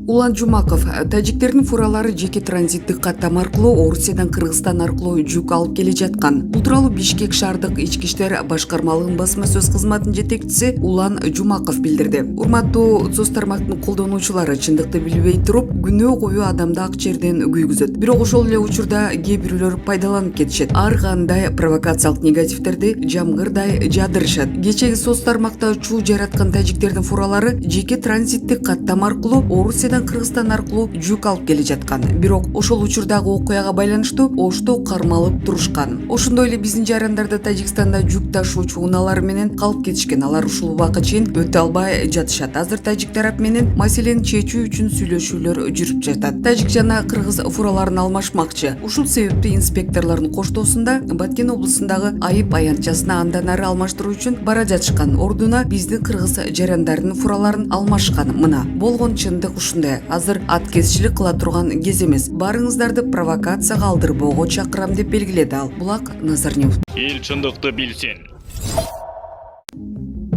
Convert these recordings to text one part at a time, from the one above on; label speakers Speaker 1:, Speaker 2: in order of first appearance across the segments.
Speaker 1: Улан Жумаков тажиктердин фуралары жеке транзиттик каттам аркылуу Орусиядан Кыргызстан аркылуу жүк алып келе жаткан. Бул тууралуу Бишкек шаардык ички иштер башкармалыгынын басма сөз кызматынын жетекчиси Улан Жумаков билдирди. Урматтуу соц тармактын колдонуучулары чындыкты билбей туруп күнөө коюу адамды ак жерден күйгүзөт. Бирок ошол эле учурда кээ бирөөлөр пайдаланып кетишет. Ар кандай провокациялык негативтерди жамгырдай жадырышат. Кечеги соц тармакта чуу жараткан тажиктердин фуралары жеке транзиттик каттам аркылуу Орусиядан Кыргызстан аркылуу жүк алып келе жаткан. Бирок ошол учурдагы окуяга байланыштуу Ошто кармалып турушкан. Ошондой эле биздин жарандарда Тажикстанда жүк ташуучу унаалар менен калып кетишкен. Алар ушул убакка чейин өтө албай жатышат. Азыр тажик тарап менен маселени чечүү үчүн сүйлөшүүлөр жүрүп жатат. Тажик жана кыргыз фураларын алмашмакчы. Ушул себептүү инспекторлордун коштоосунда Баткен облусундагы айып аянтчасына андан ары алмаштыруу үчүн бара жатышкан. Ордуна биздин кыргыз жарандардын фураларын алмашкан. Мына болгон чындык ушундай. Азыр аткезчилик кыла турган кез эмес. Барыңыздарды провокацияга алдырбоого чакырам деп белгиледи ал. Булак Назарнев.
Speaker 2: Эл чындыкты билсин.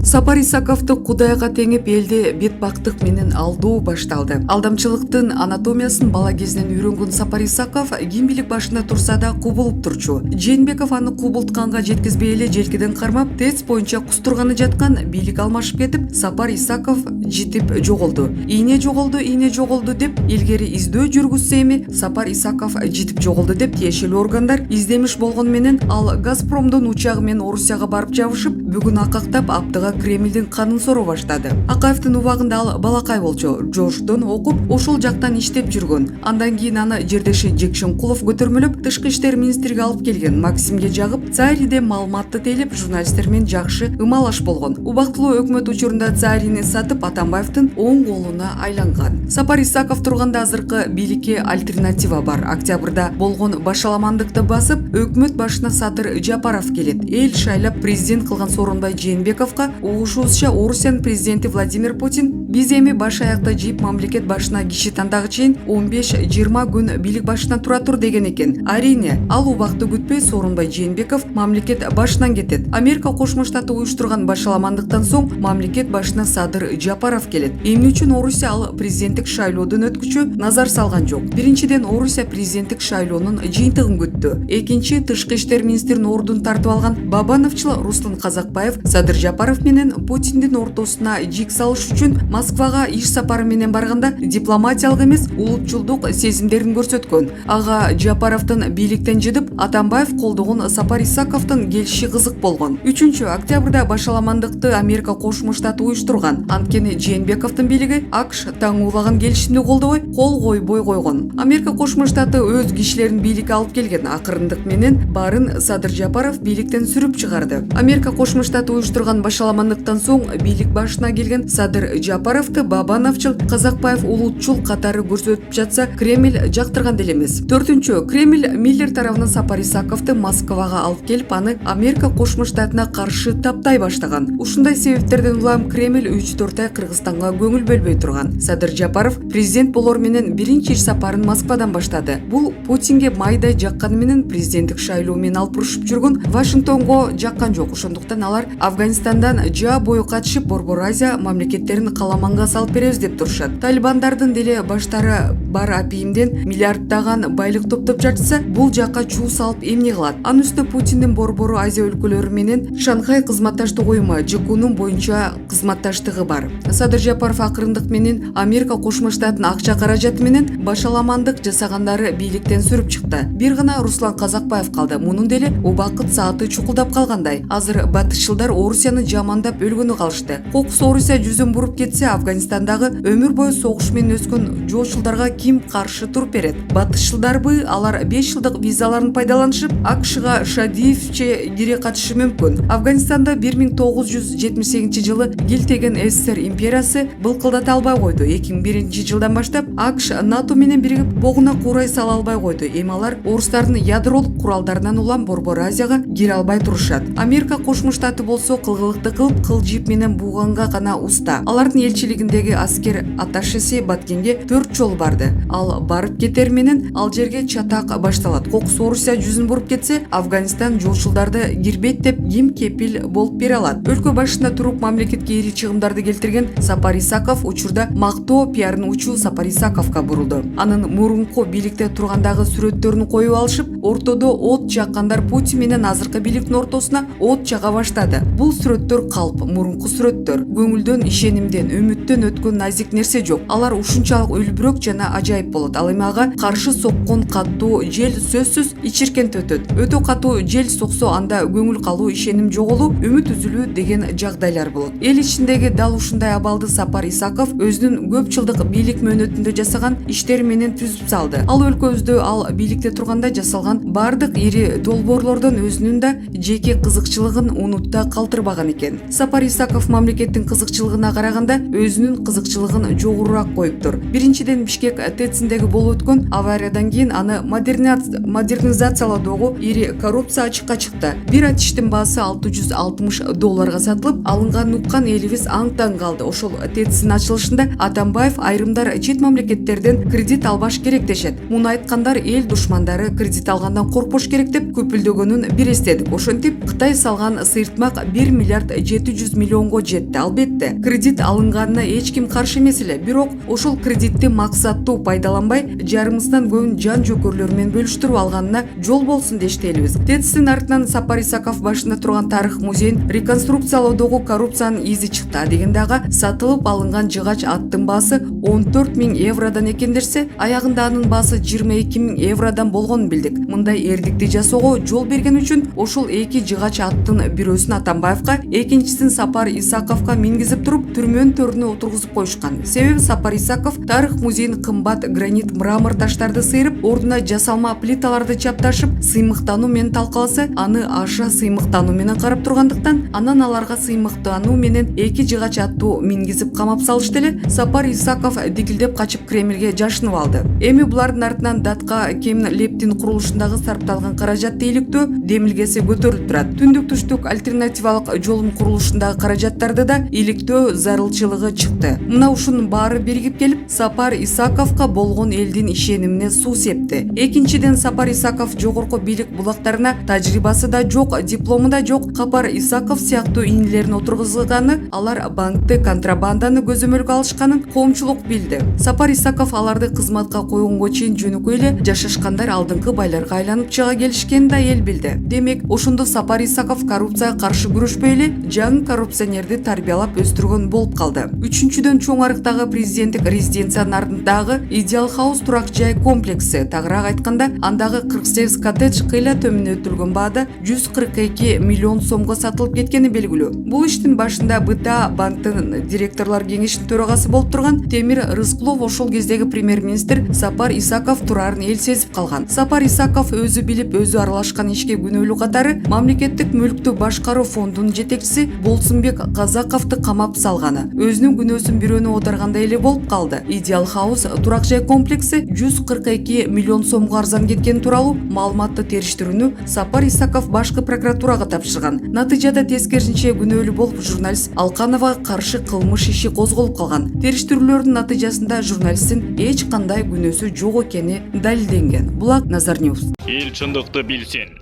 Speaker 1: Сапар Исаковду Кудайга теңип элди бетбактык менен алдоо башталды. Алдамчылыктын анатомиясын бала кезинен үйрөнгөн Сапар Исаков ким бийлик башында турса да кубулуп турчу. Жээнбеков аны кубултканга жеткизбей эле желкеден кармап, тест боюнча кустурганы жаткан, бийлик алмашып кетип, Сапар Исаков житип жоголду. Ийне жоголду деп илгери издөө жүргүзсө эми Сапар Исаков житип жоголду деп тиешелүү органдар издемиш болгон менен ал Газпромдун учагы менен Орусияга барып жабышып, бүгүн акактап аптыга Кремлдин канын сороо баштады. Акаевдин убагында ал балакай болчу, Жошдон окуп, ошол жактан иштеп жүргөн. Андан кийин аны жердеши Жекшенкулов көтөрмөлөп, тышкы иштер министриге алып келген. Максимге жагып, Цариде маалыматты тейлеп, журналисттер менен жакшы ымалаш болгон. Убактылуу өкмөт учурунда Царини сатып Атамбаевдин оң колуна айланган. Сапар Исаков турганда азыркы бийликке альтернатива бар. Октябрда болгон башаламандыкты басып, өкмөт башына Садыр Жапаров келет. Эл шайлап президент кылган Сооронбай Жээнбековго угушуусуча Орусиянын президенти Владимир Путин биз эми баш аякта жийип мамлекет башына киши тандагы чейин 15-20 күн бийлик башынан тура тур деген экен. Арине, ал убакты күтпөй Сооронбай Жээнбеков мамлекет башынан кетет. Америка Кошмо Штаты уюштурган башаламандыктан соң мамлекет башына Садыр Жапаров келет. Эмне үчүн Орусия ал президенттик шайлоодон өткүчү назар салган жок. Биринчиден, Орусия президенттик шайлоонун жыйынтыгын күттү. Экинчи, тышкы иштер министринин ордун тартып алган Бабановчыл Руслан Казакбаев Садыр Жапаров менен Путиндин ортосуна жик салыш үчүн Москвага иш сапары менен барганда дипломатиялык эмес, улутчулдук сезимдерин көрсөткөн. Ага Жапаровдун бийликтен жыдып, Атамбаев колдогон Сапар Исаковдун келиши кызык болгон. 3-октябрда башаламандыкты Америка Кошмо Штаты уюштурган. Анткени Жээнбековдун бийлиги АКШ таң улаган келишимди колдобой, кол койбой койгон. Америка Кошмо Штаты өз кишилерин бийликке алып келген. Акырындык менен барын Садыр Жапаров бийликтен сүрүп чыгарды. Америка Кошмо Штаты уюштурган башаламандыктан соң бийлик башына келген Садыр Жапаровду Бабановчыл, Казакбаев улутчул катары көрсөтүп жатса, Кремль жактырган деле эмес. 4-чү, Кремль Миллер тарабынан Сапар Исаковду Москвага алып келип, аны Америка Кошмо Штатына каршы таптай баштаган. Ушундай себептерден улам Кремль 3-4 ай Кыргызстанга көңүл бөлбөй турган. Садыр Жапаров президент болор менен биринчи иш сапарын Москвадан баштады. Бул Путинге майдай жакканы менен президенттик шайлоо менен алып урушуп жүргөн Вашингтонго жаккан жок. Ошондуктан алар Афганистандан жаа бою катышып, Борбор Азия мамлекеттерин каламанга салып беребиз деп турушат. Талибандардын деле баштары бар апийимден миллиарддаган байлык топтоп жатса, бул жакка чуу салып эмне кылат? Анын үстүнө Путиндин Борбор Азия өлкөлөрү менен Шанхай кызматташтык уюму ЖКУнун боюнча кызматташтыгы бар. Садыр Жапаров акырындык менен Америка Кошмо Штатынын акча каражаты менен башаламандык жасагандары бийликтен сүрүп чыкты. Бир гана Руслан Казакбаев калды. Мунун деле убакыт сааты чукулдап калгандай. Азыр батышчылдар Орусияны жамандап өлгөнү калышты. Кокус Орусия жүзүн буруп кетсе, Афганистандагы өмүр бою согуш менен өскөн жошулдарга ким каршы туруп берет? Батышчылдарбы? Алар 5 жылдык визаларын пайдаланышып, АКШга Шадиевче кире катышы мүмкүн. Афганистанда 1978 жылы келтеген СССР империясы былкылдата албай койду. 2001 жылдан баштап АКШ НАТО менен биригип богуна курай сала албай койду. Эми алар орустардын ядролук куралдарынан улам Борбор Азияга кире албай турушат. Америка Кошмо Штаты болсо кылгылыкты кылып кыл жип менен буганга гана уста. Алардын элчилигиндеги аскер атташеси Баткенге 4 жолу барды. Ал барып кетер менен ал жерге чатак башталат. Кокус Орусия жүзүн буруп кетсе, Афганистан жолчулдарды кирбейт деп ким кепил болуп бере алат? Өлкө башында туруп мамлекетке ири чыгымдарды келтирген Сапар Исаков учурда мактоо пиарын учуу Сапар Исаковго бурулду. Анын мурунку бийликте тургандагы сүрөттөрүн коюп алышып, ортодо от жаккандар Путин менен азыркы бийликтин ортосуна от жага баштады. Бул сүрөттөр калп, мурунку сүрөттөр. Көңүлдөн, ишенимден, үмүттөн өткөн назик нерсе жок. Алар ушунчалык үлбүрөк жана ажайып болот. Ал эми ага каршы соккон каттуу жел сөзсүз ичиркенте өтөт. Өтө катуу жел соксо анда көңүл калуу, ишеним жоголуу, үмүт үзүлүү деген жагдайлар болот. Эл ичиндеги дал ушундай абалды Сапар Исаков өзүнүн көп жылдык бийлик мөөнөтүндө жасаган иштери менен түзүп салды. Ал өлкөбүздө ал бийликте турганда жасалган бардык ири долбоорлордон өзүнүн да жеке кызыкчылыгын унутта калтырбаган экен. Сапар Исаков мамлекеттин кызыкчылыгына караганда өзүнүн кызыкчылыгын жогорураак коюптур. Биринчиден, Бишкек ТЭЦиндеги болуп өткөн авариядан кийин аны модернизациялоодогу ири коррупция ачыкка чыкты. Бир атиштин баасы $660 сатылып, алынган уккан элибиз аң-таң калды. Ошол ТЭЦтин ачылышында Атамбаев айрымдар чет мамлекеттерден кредит албаш керек дешет. Муну айткандар эл душмандары кредит алгандан коркпош керек деп көпүлдөгөнүн бир эстедик. Ошентип Кытай салган сыйыртмак 1 миллиард 700 миллионго жетти. Албетте, кредит алынганына эч ким каршы эмес эле. Бирок ошол кредитти максаттуу пайдаланбай, жарымыздан көбүн жан жөкөрлөр менен бөлүштүрүп алганына жол болсун дешти элибиз. ТЭЦтин артынан Сапар Исаков башында турган тарых музейин реконструкциялоодогу коррупциянын изи чыкты. Дегенде ага сатылып алынган жыгач аттын баасы 14 000 евродон экен дерсе, аягында анын баасы 22 000 евродон болгонун билдик. Мындай эрдикти жасоого жол берген үчүн ошол эки жыгач аттын бирөөсүн Атамбаевка, экинчисин Сапар Исаковго мингизип туруп түрмөнүн төрүнө отургузуп коюшкан. Себеби Сапар Исаков тарых музейин кымбат гранит, мрамор таштарды сыйрып, ордуна жасалма плиталарды чапташып, сыймыктануу менен талкаласа, аны аша сыймыктануу менен карап тургандыктан, анан аларга сыймыктануу менен эки жыгач аттуу мингизип камап салышты эле. Сапар Исаков дигилдеп качып Кремльге жашынып алды. Эми булардын артынан датка Кемин Лептин курулушундагы сарпталган каражатты иликтөө демилгеси көтөрүлүп турат. Түндүк түштүк альтернативалык жолдун курулушундагы каражаттарды да иликтөө зарылчылыгы чыкты. Мына ушунун баары биригип келип, Сапар Исаковго болгон элдин ишенимине суу септи. Экинчиден, Сапар Исаков жогорку бийлик булактарына тажрыйбасы да жок, диплому да жок. Сапар Исаков сыяктуу инилерин отургузганы, алар банкты, контрабанданы көзөмөлгө алышканын коомчулук билди. Сапар Исаков аларды кызматка койгонго чейин жөнөкөй эле жашашкандар алдыңкы байларга айланып чыга келишкенин да эл билди. Демек, ошондо Сапар Исаков коррупцияга каршы күрөшпөй эле жаңы коррупционерди тарбиялап өстүргөн болуп калды. Үчүнчүдөн, чоң арыктагы президенттик резиденциянын артындагы Идеал Хаус турак жай комплекси, тагыраак айтканда, андагы 48 коттедж кыйла төмөнөтүлгөн баада 142 миллион сомго сатылып кеткени белгилүү. Бул иштин башында БТА банктын директорлор кеңешинин төрагасы болуп турган Темир Рыскулов ошол кездеги премьер-министр Сапар Исаков турарын эл сезип калган. Сапар Исаков өзү билип, өзү аралашкан ишке күнөөлүү катары мамлекеттик мүлктү башкаруу фондунун жетекчиси Болсунбек Казаковду камап салганы өзүнүн күнөөсүн бирөөнө оодаргандай эле болуп калды. Идеал Хаус турак жай комплекси 142 миллион сомго арзан кеткени тууралуу маалыматты териштирүүнү Сапар Исаков башкы прокуратурага тапшырган. Натыйжада тескерисинче күнөөлүү болуп журналист Алкановага каршы кылмыш иши козголуп калган. Териштирүүлөрдүн натыйжасында журналисттин эч кандай күнөөсү жок экени далилденген. Булак Назар Ньюс.
Speaker 2: Эл чындыкты билсин.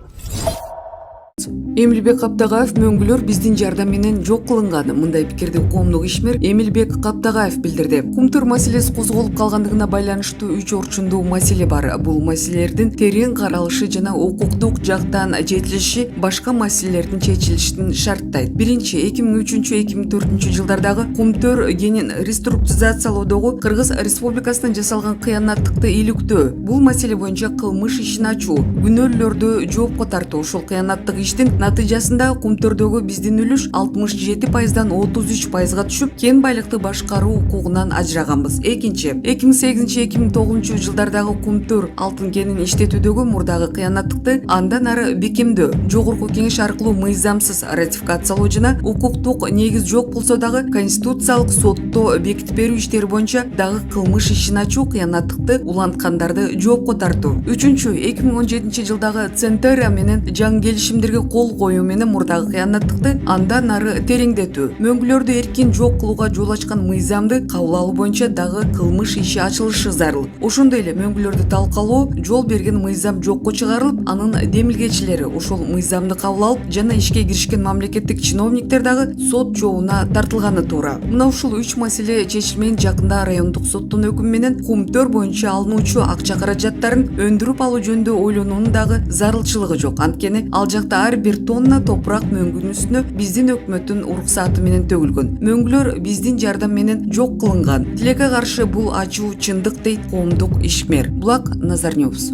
Speaker 1: Эмилбек Каптагаев мөңгүлөр биздин жардам менен жок кылынган. Мындай пикирди коомдук ишмер Эмилбек Каптагаев билдирди. Кумтөр маселеси козголуп калгандыгына байланыштуу 3 орчундуу маселе бар. Бул маселелердин терең каралышы жана укуктук жактан жетилиши башка маселелердин чечилишин шарттайт. Биринчи, 2003-2004 жылдардагы Кумтөр кенин реструктуризациялоодогу Кыргыз Республикасынан жасалган кыянаттыкты иликтөө. Бул маселе боюнча кылмыш ишин ачуу, күнөөлөрдү жоопко тартуу. Ошол кыянаттык иштин натыйжасында Кумтөрдөгү биздин үлүш 67%дан 33%га түшүп, кен байлыкты башкаруу укугунан ажыраганбыз. Экинчи, 2008-2009 жылдардагы Кумтөр алтын кенин иштетүүдөгү мурдагы кыянаттыкты андан ары бекемдөө, жогорку кеңеш аркылуу мыйзамсыз ратификациялоо жана укуктук негиз жок болсо дагы конституциялык сотто бекитип берүү иштери боюнча дагы кылмыш ишин ачуу, кыянаттыкты уланткандарды жоопко тартуу. Үчүнчү, 2017 жылдагы Центерия менен жаңы келишимдерге кол кол коюу менен мурдагы кыянаттыкты андан ары тереңдетүү, мөңгүлөрдү эркин жок кылууга жол ачкан мыйзамды кабыл алуу боюнча дагы кылмыш иши ачылышы зарыл. Ошондой эле мөңгүлөрдү талкалоо, жол берген мыйзам жокко чыгарылып, анын демилгечилери ошол мыйзамды кабыл алып жана ишке киришкен мамлекеттик чиновниктер дагы сот жообуна тартылганы туура. Мына ушул 3 маселе чечилмеген жакында райондук соттун өкүмү менен кумтөр боюнча алынуучу акча каражаттарын өндүрүп алуу жөнүндө ойлонуунун дагы зарылчылыгы жок. Анткени ал жакта ар бир тонна топурак мөңгүнүн үстүнө биздин өкмөттүн уруксаты менен төгүлгөн. Мөңгүлөр биздин жардам менен жок кылынган. Тилекке каршы бул ачуу чындык дейт коомдук ишмер. Булак Назар Ньюс.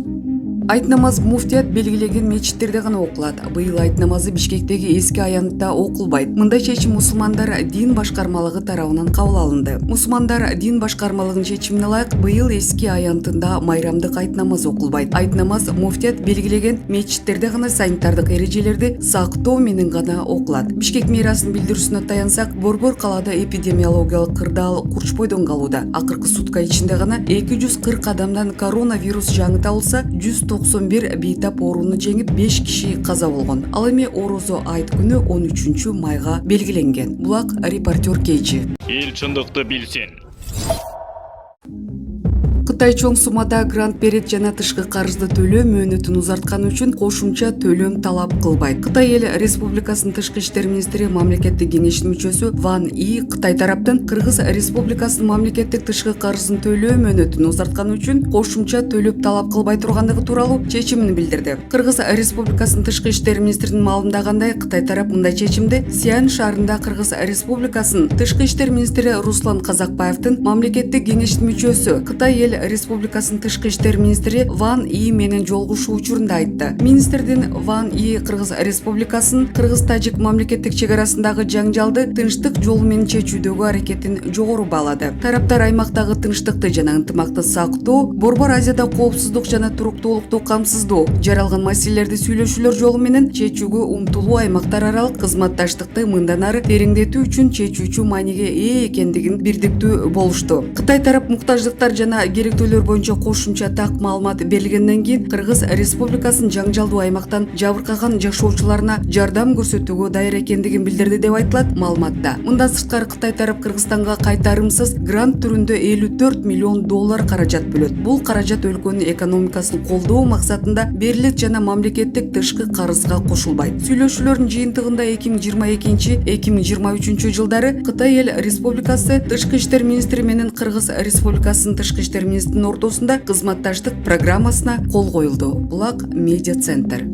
Speaker 1: Айт намаз муфтият белгилеген мечиттерде гана окулат. Быйыл айт намазы Бишкектеги эски аянтта окулбайт. Мындай чечим мусулмандар дин башкармалыгы тарабынан кабыл алынды. Мусулмандар дин башкармалыгынын чечимине ылайык быйыл эски аянтында майрамдык айт намаз окулбайт. Айт намаз муфтият белгилеген мечиттерде гана санитардык эрежелерди сактоо менен гана окулат. Бишкек мэриясынын билдирүүсүнө таянсак, Борбор калаада эпидемиологиялык кырдаал курчпойдон калууда. Акыркы сутка ичинде гана 240 адамдан коронавирус жаңы табылса, 191 бейтап ооруну жеңип 5 киши каза болгон. Ал эми Орозо айт күнү 13 майга белгиленген. Булак репортер Кейчи.
Speaker 2: Эл чындыкты билсин.
Speaker 1: Кытай чоң суммада грант берет жана тышкы карызды төлөө мөөнөтүн узартканы үчүн кошумча төлөм талап кылбайт. Кытай эл республикасынын тышкы иштер министри мамлекеттик кеңештин мүчөсү Ван И Кытай тараптан Кыргыз республикасынын мамлекеттик тышкы карызын төлөө мөөнөтүн узартканы үчүн кошумча төлөп талап кылбай тургандыгы тууралуу чечимин билдирди. Кыргыз республикасынын тышкы иштер министринин маалымдагандай, Кытай тарап мындай чечимди Сиан шаарында Кыргыз республикасынын тышкы иштер министри Руслан Казакбаевдин мамлекеттик кеңештин мүчөсү Кытай эл республикасынын тышкы иштер министри Ван И менен жолугушуу учурунда айтты. Министрдин Ван И Кыргыз республикасынын Кыргыз-Тажик мамлекеттик чек арасындагы жаңжалды тынчтык жолу менен чечүүдөгү аракетин жогору баалады. Тараптар аймактагы тынчтыкты жана ынтымакты сактоо, Борбор Азияда коопсуздук жана туруктуулукту камсыздоо, жаралган маселелерди сүйлөшүүлөр жолу менен чечүүгө умтулуу аймактар аралык кызматташтыкты мындан ары тереңдетүү үчүн чечүүчү мааниге ээ экендигин бирдиктүү болушту. Кытай тарап муктаждыктар жана керектөөлөр боюнча кошумча так маалымат берилгенден кийин Кыргыз республикасынын жаңжалдуу аймактан жабыркаган жашоочуларына жардам көрсөтүүгө даяр экендигин билдирди деп айтылат маалыматта. Мындан сырткары Кытай тарап Кыргызстанга кайтарымсыз грант түрүндө 54 миллион доллар каражат бөлөт. Бул каражат өлкөнүн экономикасын колдоо максатында берилет жана мамлекеттик тышкы карызга кошулбайт. Сүйлөшүүлөрдүн жыйынтыгында 2022-2023 жылдары Кытай эл республикасы тышкы иштер министри менен Кыргыз республикасынын тышкы иштер министринин ортосунда кызматташтык программасына кол коюлду. Булак медиа центр.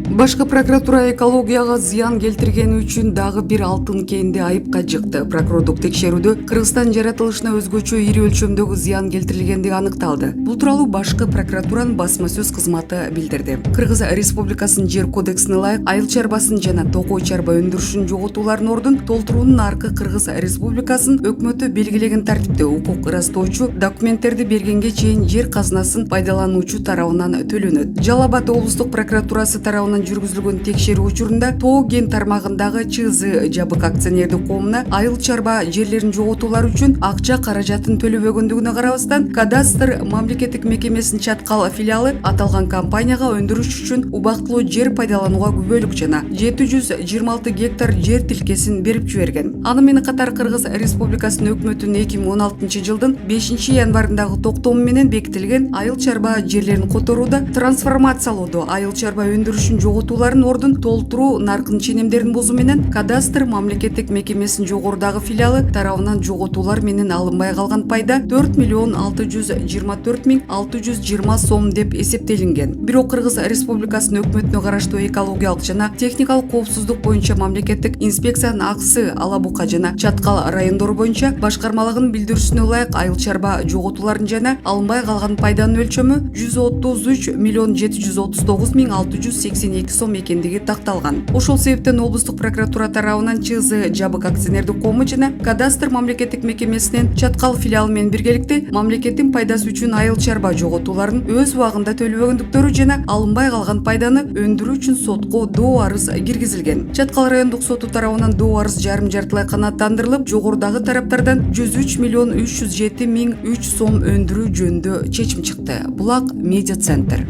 Speaker 1: Башкы прокуратура экологияга зыян келтиргени үчүн дагы бир алтын кенди айыпка жыкты. Прокурордук текшерүүдө Кыргызстан жаратылышына өзгөчө ири өлчөмдөгү зыян келтирилгендиги аныкталды. Бул тууралуу башкы прокуратуранын басма сөз кызматы билдирди. Кыргыз республикасынын жер кодексине ылайык айыл чарбасын жана токой чарба өндүрүшүн жоготуулардын ордун толтуруунун аркы Кыргыз республикасынын өкмөтү белгилеген тартипте укук ырастоочу документтерди бергенге чейин жер казынасын пайдалануучу тарабынан төлөнөт. Жалал Абад облустук прокуратурасы тарабынан жүргүзүлгөн текшерүү учурунда Тоо кен тармагындагы ЧЗ жабык акционердик коомуна айыл чарба жерлерин жоготуулар үчүн акча каражатын төлөбөгөндүгүнө карабастан кадастр мамлекеттик мекемесинин Чаткал филиалы аталган компанияга өндүрүш үчүн убактылуу жер пайдаланууга күбөлүк жана 726 гектар жер тилкесин берип жиберген. Аны менен катар Кыргыз республикасынын өкмөтүнүн 2016 жылдын 5 январындагы токтому менен бекитилген айыл чарба жерлерин которууда, трансформациялоодо, айыл чарба өндүрүшүн жоготуулардын ордун толтуруу наркын ченемдерин бузуу менен кадастр мамлекеттик мекемесинин жогорудагы филиалы тарабынан жоготуулар менен алынбай калган пайда 4.624.620 сом деп эсептелинген. Бирок Кыргыз республикасынын өкмөтүнө караштуу экологиялык жана техникалык коопсуздук боюнча мамлекеттик инспекциянын Аксы, Алабука жана Чаткал райондору боюнча башкармалыгынын билдирүүсүнө ылайык айыл чарба жоготуулардын жана алынбай калган пайданын өлчөмү 133.739.682 сом экендиги такталган. Ошол себептен облустук прокуратура тарабынан ЧЗ жабык акционердик коому жана кадастр мамлекеттик мекемесинин Чаткал филиалы менен биргеликте мамлекеттин пайдасы үчүн айыл чарба жоготууларын өз убагында төлөбөгөндүктөрү жана алынбай калган пайданы өндүрүү үчүн сотко доо арыз киргизилген. Чаткал райондук соту тарабынан доо арыз жарым жартылай канааттандырылып, жогорудагы тараптардан 103.307.003 сом өндүрүү жөнүндө чечим чыкты. Булак медиа центр.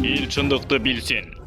Speaker 2: Эл чындыкты билсин.